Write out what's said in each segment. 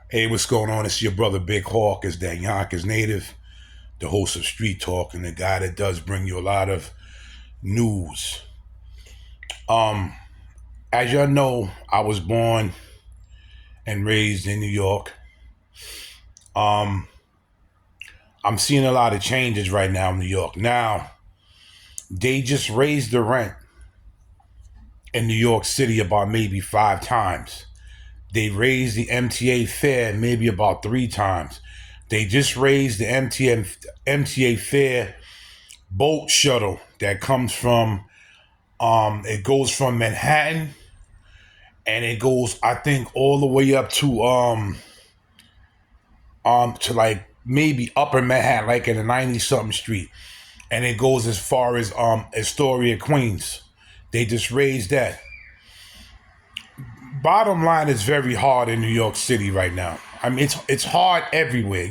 Hey, what's going on? It's your brother Big Hawk, is that Yonkers native, the host of Street Talk, and the guy that does bring you a lot of news. Um, as y'all know, I was born and raised in New York. Um, I'm seeing a lot of changes right now in New York. Now, they just raised the rent in New York City about maybe 5 times. They raised the MTA fare maybe about 3 times. They just raised the MTA fare boat shuttle that comes from it goes from Manhattan and it goes I think all the way up to like maybe upper Manhattan, like in the 90 something street. And it goes as far as Astoria, Queens. They just raised that. Bottom line is very hard in New York City right now. I mean it's hard everywhere.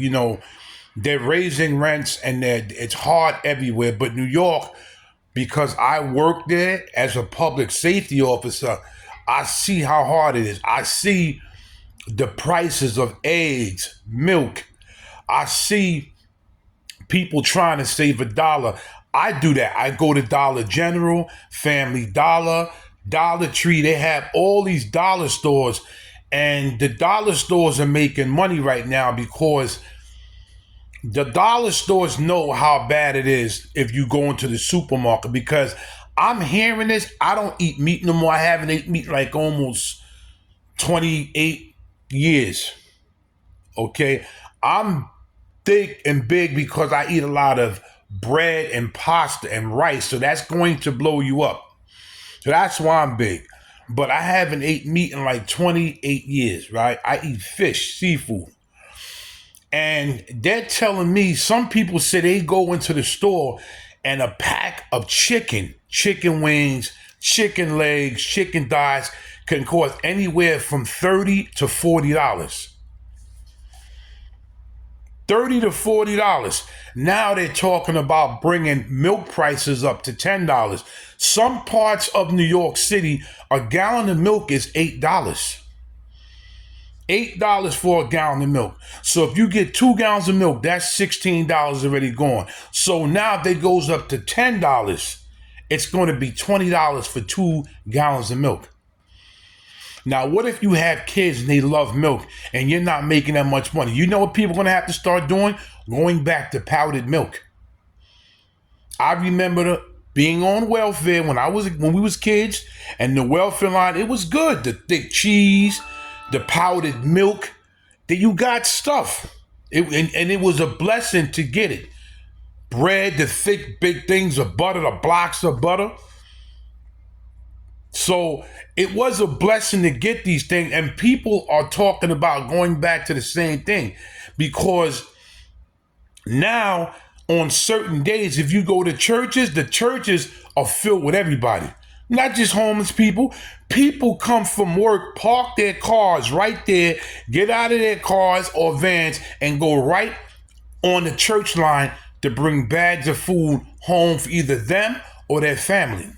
They're raising rents and it's hard everywhere. But New York, because I work there as a public safety officer, I see how hard it is. I see the prices of eggs, milk. I see people trying to save $1. I do that. I go to Dollar General, Family Dollar, Dollar Tree. They have all these dollar stores, and the dollar stores are making money right now because the dollar stores know how bad it is if you go into the supermarket. Because I'm hearing this. I don't eat meat no more. I haven't eaten meat like almost 28 years. Okay. I'm thick and big because I eat a lot of bread and pasta and rice. So that's going to blow you up. So that's why I'm big. But I haven't ate meat in like 28 years, right? I eat fish, seafood. And they're telling me, some people say they go into the store and a pack of chicken wings, chicken legs, chicken thighs can cost anywhere from $30 to $40. $30 to $40. Now they're talking about bringing milk prices up to $10. Some parts of New York City, a gallon of milk is $8. $8 for a gallon of milk. So if you get 2 gallons of milk, that's $16 already gone. So now if it goes up to $10, it's going to be $20 for 2 gallons of milk. Now, what if you have kids and they love milk and you're not making that much money? You know what people are going to have to start doing? Going back to powdered milk. I remember being on welfare when we was kids, and the welfare line, it was good. The thick cheese, the powdered milk, that you got stuff. And it was a blessing to get it. Bread, the thick, big things of butter, the blocks of butter. So it was a blessing to get these things. And people are talking about going back to the same thing, because now on certain days, if you go to churches, the churches are filled with everybody. Not just homeless people. People come from work, park their cars right there, get out of their cars or vans, and go right on the church line to bring bags of food home for either them or their family.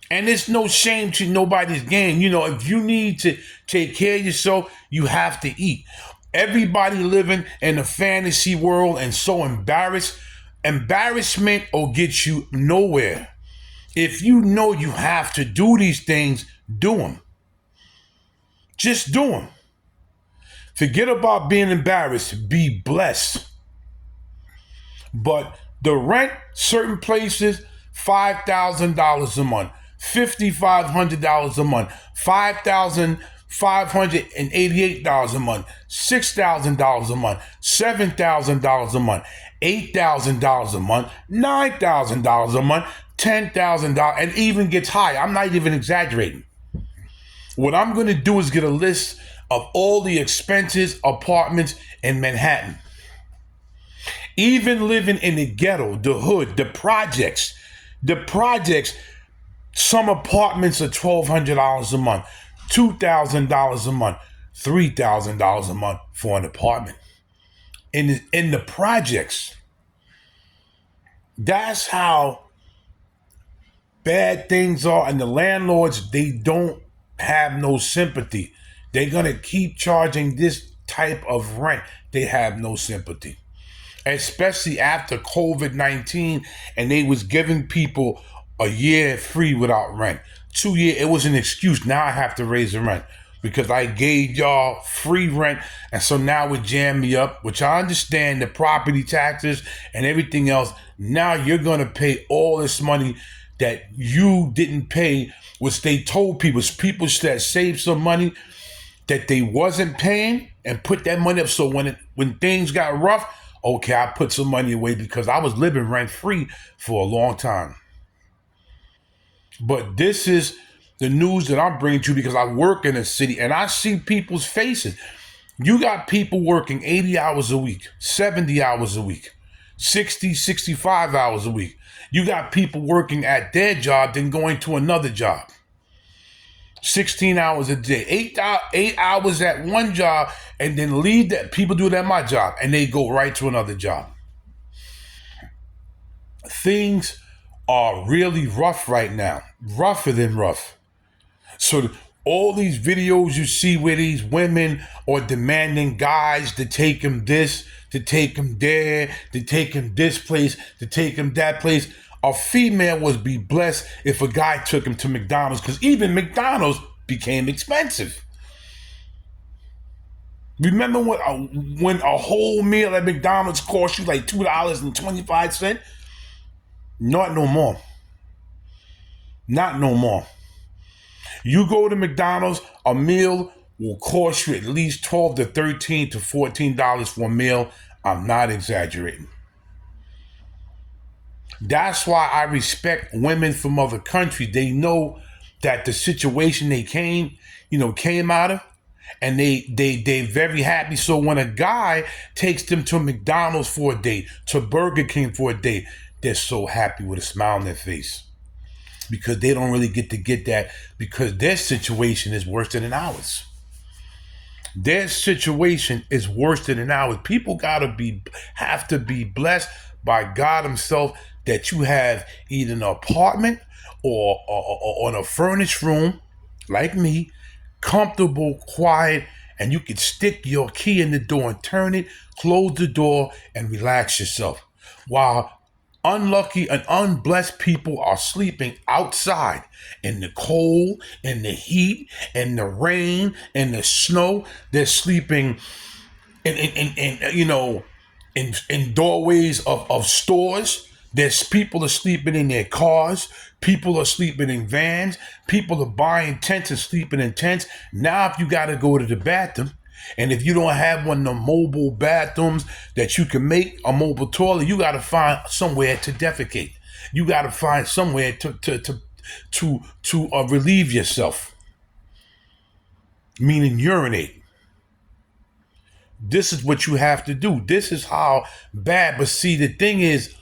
And there's no shame to nobody's game. If you need to take care of yourself, you have to eat. Everybody living in a fantasy world and so embarrassed. Embarrassment will get you nowhere. If you know you have to do these things, do them. Just do them. Forget about being embarrassed. Be blessed. But the rent, certain places, $5,000 a month, $5,500 a month, $5,588 a month, $6,000 a month, $7,000 a month, $8,000 a month, $9,000 a month, $10,000, and even gets higher. I'm not even exaggerating. What I'm going to do is get a list of all the expenses, apartments in Manhattan. Even living in the ghetto, the hood, the projects, some apartments are $1,200 a month, $2,000 a month, $3,000 a month for an apartment. In the projects, that's how bad things are. And the landlords, they don't have no sympathy. They're going to keep charging this type of rent, they have no sympathy. Especially after COVID-19, and they was giving people a year free without rent. 2 year, it was an excuse. Now I have to raise the rent because I gave y'all free rent, and so now it jammed me up, which I understand, the property taxes and everything else. Now you're gonna pay all this money that you didn't pay, which they told people that saved some money that they wasn't paying and put that money up. So when things got rough, okay, I put some money away because I was living rent free for a long time. But this is the news that I'm bringing to you because I work in a city and I see people's faces. You got people working 80 hours a week, 70 hours a week, 60, 65 hours a week. You got people working at their job, then going to another job. 16 hours a day, 8 hours at one job, and then leave that. People do that at my job, and they go right to another job. Things are really rough right now, rougher than rough. So all these videos you see where these women are demanding guys to take them this, to take them there, to take them this place, to take them that place. A female would be blessed if a guy took him to McDonald's, because even McDonald's became expensive. Remember when a whole meal at McDonald's cost you like $2.25? Not no more. Not no more. You go to McDonald's, a meal will cost you at least $12 to $13 to $14 for a meal. I'm not exaggerating. That's why I respect women from other countries. They know that the situation they came out of, and they very happy. So when a guy takes them to McDonald's for a date, to Burger King for a date, they're so happy with a smile on their face because they don't really get that because their situation is worse than ours. Their situation is worse than ours. People have to be blessed by God himself that you have either an apartment or in a furnished room like me, comfortable, quiet, and you can stick your key in the door and turn it, close the door, and relax yourself. While unlucky and unblessed people are sleeping outside in the cold, in the heat, in the rain, in the snow. They're sleeping in doorways of stores. There's people are sleeping in their cars. People are sleeping in vans. People are buying tents and sleeping in tents. Now, if you got to go to the bathroom, and if you don't have one of the mobile bathrooms that you can make a mobile toilet, you got to find somewhere to defecate. You got to find somewhere to relieve yourself, meaning urinate. This is what you have to do. This is how bad. But see, the thing is,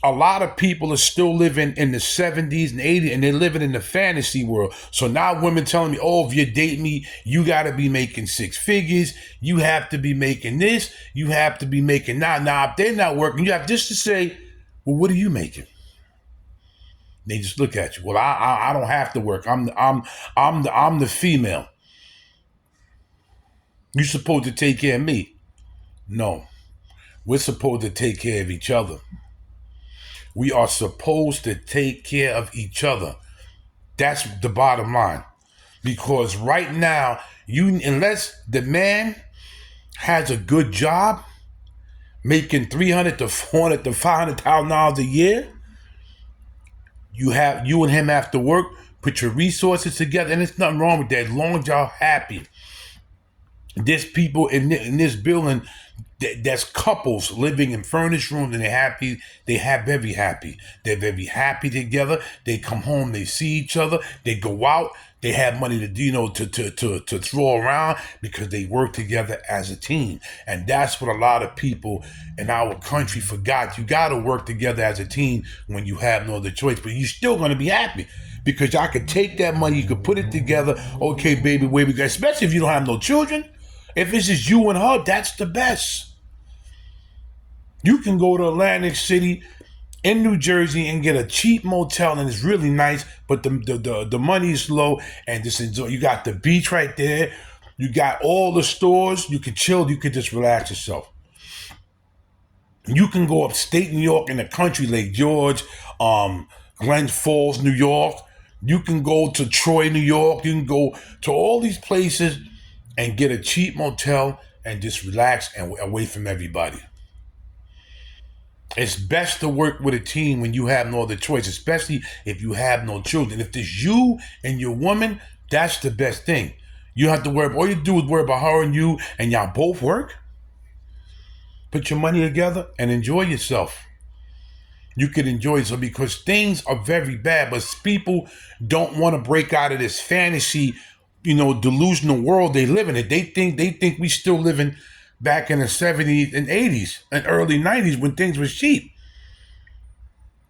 a lot of people are still living in the 70s and 80s, and they're living in the fantasy world. So now women telling me, oh, if you date me, you got to be making six figures. You have to be making this. You have to be making that. Now, if they're not working, you have just to say, well, what are you making? They just look at you. Well, I don't have to work. I'm the female. You're supposed to take care of me. No, we're supposed to take care of each other. We are supposed to take care of each other. That's the bottom line. Because right now, unless the man has a good job, making $300,000 to $400,000 to $500,000 a year, you and him have to work, put your resources together, and there's nothing wrong with that as long as y'all happy. There's people in this building that's couples living in furnished rooms, and they're happy. They're very happy. They're very happy together. They come home, they see each other, they go out, they have money to throw around because they work together as a team. And that's what a lot of people in our country forgot. You got to work together as a team when you have no other choice, but you're still going to be happy. Because y'all could take that money, you could put it together. Okay, baby, where we go? Especially if you don't have no children. If it's just you and her, that's the best. You can go to Atlantic City in New Jersey and get a cheap motel, and it's really nice, but the money is low, and just enjoy. You got the beach right there. You got all the stores. You can chill. You can just relax yourself. You can go upstate New York in the country, Lake George, Glens Falls, New York. You can go to Troy, New York. You can go to all these places and get a cheap motel and just relax and away from everybody. It's best to work with a team when you have no other choice, especially if you have no children. If it's you and your woman, that's the best thing. You have to worry. All you do is worry about her and you, and y'all both work. Put your money together and enjoy yourself. You could enjoy it. So because things are very bad, but people don't want to break out of this fantasy, delusional world they live in. It. They think we still living back in the 70s and 80s and early 90s when things was cheap.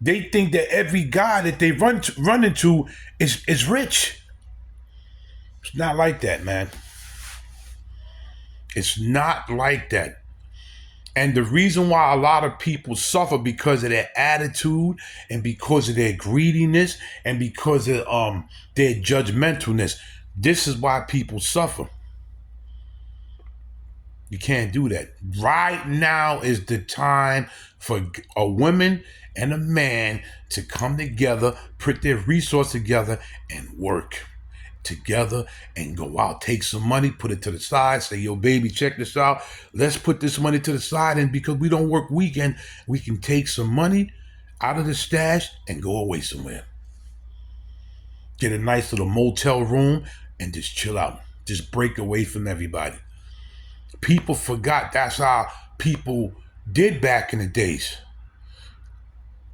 They think that every guy that they run into is rich. It's not like that, man. It's not like that. And the reason why a lot of people suffer because of their attitude and because of their greediness and because of their judgmentalness. This is why people suffer. You can't do that. Right now is the time for a woman and a man to come together, put their resources together and work together and go out, take some money, put it to the side, say, yo, baby, check this out. Let's put this money to the side. And because we don't work weekend, we can take some money out of the stash and go away somewhere. Get a nice little motel room and just chill out. Just break away from everybody. People forgot that's how people did back in the days.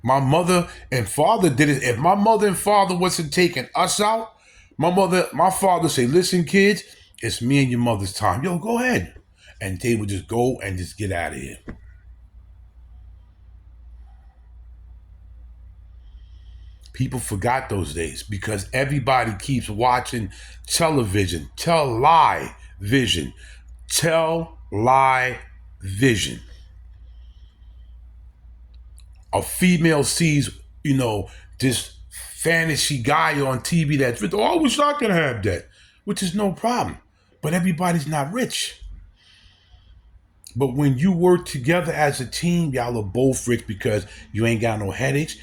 My mother and father did it. If my mother and father wasn't taking us out, my father say, listen, kids, it's me and your mother's time. Yo, go ahead. And they would just go and just get out of here. People forgot those days because everybody keeps watching television. Tell lie vision. A female sees, this fantasy guy on TV that's rich. Oh, I wish I could have that, which is no problem. But everybody's not rich. But when you work together as a team, y'all are both rich because you ain't got no headaches.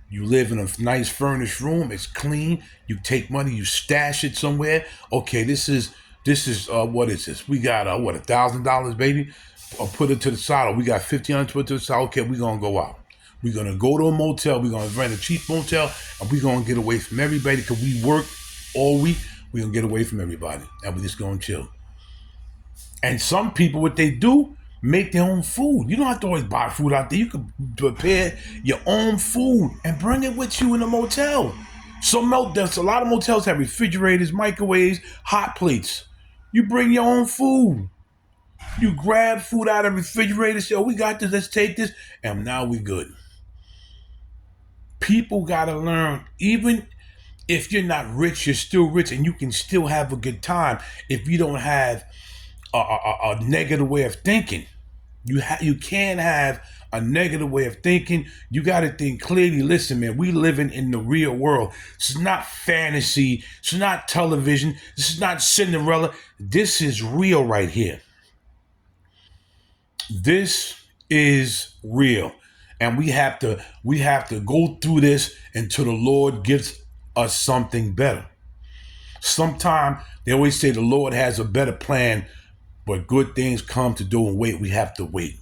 You live in a nice furnished room. It's clean. You take money, you stash it somewhere. Okay, this is what is this? We got $1,000, baby. Or put it to the side. Or we got $1,500 put to the side. Okay, we're gonna go out. We're going to go to a motel. We're going to rent a cheap motel. And we're going to get away from everybody because we work all week. We're going to get away from everybody. And we're just going to chill. And some people, what they do, make their own food. You don't have to always buy food out there. You can prepare your own food and bring it with you in the motel. A lot of motels have refrigerators, microwaves, hot plates. You bring your own food. You grab food out of the refrigerator, say, oh, we got this, let's take this. And now we good. People got to learn, even if you're not rich, you're still rich and you can still have a good time if you don't have a negative way of thinking. You can't have a negative way of thinking. You got to think clearly. Listen, man, we living in the real world. This is not fantasy. This is not television. This is not Cinderella. This is real right here. This is real. And we have to go through this until the Lord gives us something better. Sometimes they always say the Lord has a better plan, but good things come to do and wait. We have to wait.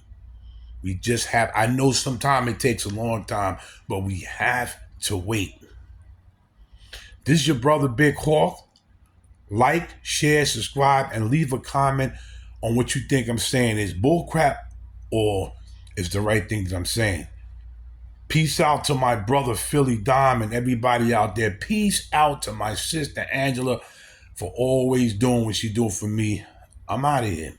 I know sometimes it takes a long time, but we have to wait. This is your brother Big Hawk. Like, share, subscribe, and leave a comment on what you think I'm saying is bullcrap or is the right thing that I'm saying. Peace out to my brother Philly Dom and everybody out there. Peace out to my sister Angela for always doing what she do for me. I'm out of here.